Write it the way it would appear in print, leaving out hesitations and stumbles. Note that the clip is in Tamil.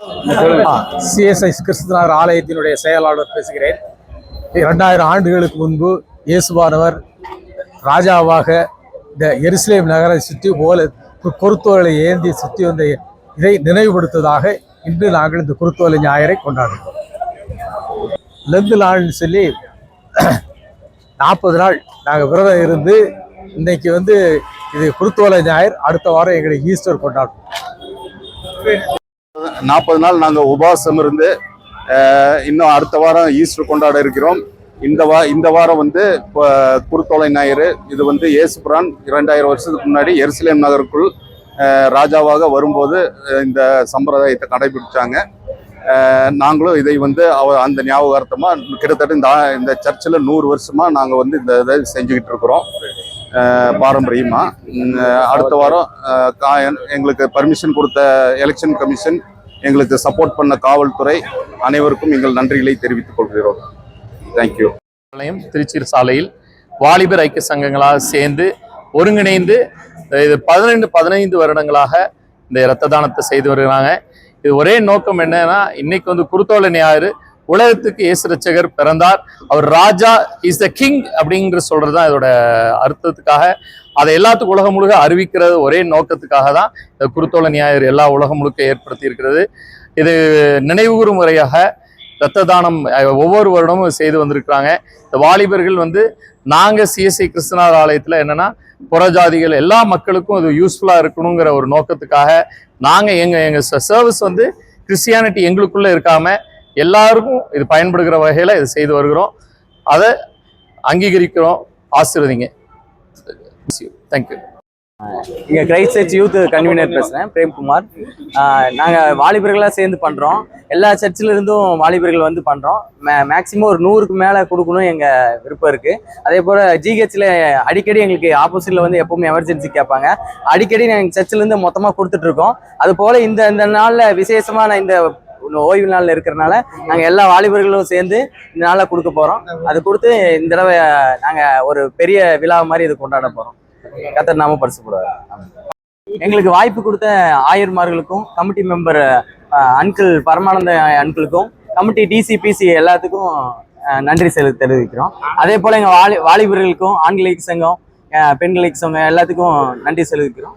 சிஎஸ்ஐ கிறிஸ்துநாதர் ஆலயத்தினுடைய செயலாளர் பேசுகிறேன். 2000 ஆண்டுகளுக்கு முன்பு இயேசுவானவர் ராஜாவாக இந்த எருசலேம் நகரை சுற்றி குருத்தோலை ஏந்தி சுற்றி வந்த இதை நினைவுபடுத்துவதாக இன்று நாங்கள் இந்த குருத்தோலை ஞாயிறை கொண்டாடுகிறோம். லெந்து நாள்னு சொல்லி 40 நாள் நாங்கள் விரதம் இருந்து இன்னைக்கு இது குருத்தோலை ஞாயிறு. அடுத்த வாரம் எங்களுக்கு ஈஸ்டர் கொண்டாடுறோம். 40 நாள் நாங்கள் உபவாசம் இருந்து இன்னும் அடுத்த வாரம் ஈஸ்டர் கொண்டாட இருக்கிறோம். இந்த வாரம் குருத்தோலை ஞாயிறு. இது இயேசுபிரான் 2000 வருஷத்துக்கு முன்னாடி எருசலேம் நகருக்குள் ராஜாவாக வரும்போது இந்த சம்பிரதாயத்தை கடைபிடிச்சாங்க. நாங்களும் இதை அந்த ஞாபகார்த்தமாக கிட்டத்தட்ட இந்த சர்ச்சில் 100 வருஷமாக நாங்கள் இந்த இதை செஞ்சுக்கிட்டு இருக்கிறோம் பாரம்பரியமாக. அடுத்த வாரம் எங்களுக்கு பர்மிஷன் கொடுத்த எலெக்ஷன் கமிஷன், எங்களுக்கு சப்போர்ட் பண்ண காவல்துறை அனைவருக்கும் எங்கள் நன்றிகளை தெரிவித்துக் கொள்கிறோம். தேங்க்யூ. திருச்சி சாலையில் வாலிபர் ஐக்கிய சங்கங்களாக சேர்ந்து ஒருங்கிணைந்து இது 15 வருடங்களாக இந்த இரத்த தானத்தை செய்து வருகிறாங்க. இது ஒரே நோக்கம் என்னன்னா, இன்னைக்கு குருத்தோலை ஞாயிறு, உலகத்துக்கு இயேசு ரட்சகர் பிறந்தார், அவர் ராஜா, இஸ் த கிங் அப்படிங்கிற சொல்றதுதான் இதோட அர்த்தத்துக்காக, அதை எல்லாத்துக்கும் உலகம் முழுக்க அறிவிக்கிறது ஒரே நோக்கத்துக்காக தான் இந்த குருத்தோலை ஞாயிறு எல்லா உலகம் முழுக்க ஏற்படுத்தி இருக்கிறது. இது நினைவுகூறும் முறையாக இரத்த தானம் ஒவ்வொரு வருடமும் செய்து வந்திருக்கிறாங்க. இந்த வாலிபர்கள் நாங்கள் சிஎஸ்ஐ கிறிஸ்துநாதர் ஆலயத்தில் என்னன்னா, புறஜாதிகள் எல்லா மக்களுக்கும் இது யூஸ்ஃபுல்லாக இருக்கணுங்கிற ஒரு நோக்கத்துக்காக நாங்கள் எங்கள் சர்வீஸ் கிறிஸ்டியானிட்டி எங்களுக்குள்ளே இருக்காமல் எல்லாருக்கும் இது பயன்படுகிற வகையில் இது செய்து வருகிறோம். அதை அங்கீகரிக்கிறோம். ஆசீர்வதிங்க. தேங்க்யூ. இங்கே கிரைஸ்ட் சர்ச் யூத் கன்வீனர் பேசுகிறேன், பிரேம்குமார். நாங்கள் வாலிபர்களாக சேர்ந்து பண்ணுறோம். எல்லா சர்ச்சில் இருந்தும் வாலிபர்கள் பண்ணுறோம். மேக்ஸிமம் ஒரு 100க்கு மேலே கொடுக்கணும் எங்கள் விருப்பம் இருக்குது. அதே போல் ஜிஹெச்சில் அடிக்கடி எங்களுக்கு ஆப்போசிட்டில் எப்பவுமே எமர்ஜென்சி கேட்பாங்க. அடிக்கடி நாங்கள் சர்ச்சிலேருந்து மொத்தமாக கொடுத்துட்ருக்கோம். அது போல் இந்த நாளில் விசேஷமான இந்த ஓய்வு நாளில் இருக்கிறனால நாங்கள் எல்லா வாலிபர்களும் சேர்ந்து இந்த நாளில் கொடுக்க போகிறோம். அது கொடுத்து இந்த தடவை நாங்கள் ஒரு பெரிய விழா மாதிரி இது கொண்டாட போகிறோம். கர்த்தர் நாம பரிசுப்படுவார். எங்களுக்கு வாய்ப்பு கொடுத்த ஆயர்மார்களுக்கும், கமிட்டி மெம்பர் அங்கிள் பரமானந்த அங்கிளுக்கும், கமிட்டி டிசிபிசி எல்லாத்துக்கும் நன்றி தெரிவிக்கிறோம். அதே போல் எங்கள் வாலிபர்களுக்கும், ஆண்கள் சங்கம், பெண்கள் சங்கம் எல்லாத்துக்கும் நன்றி செலுத்திக்கிறோம்.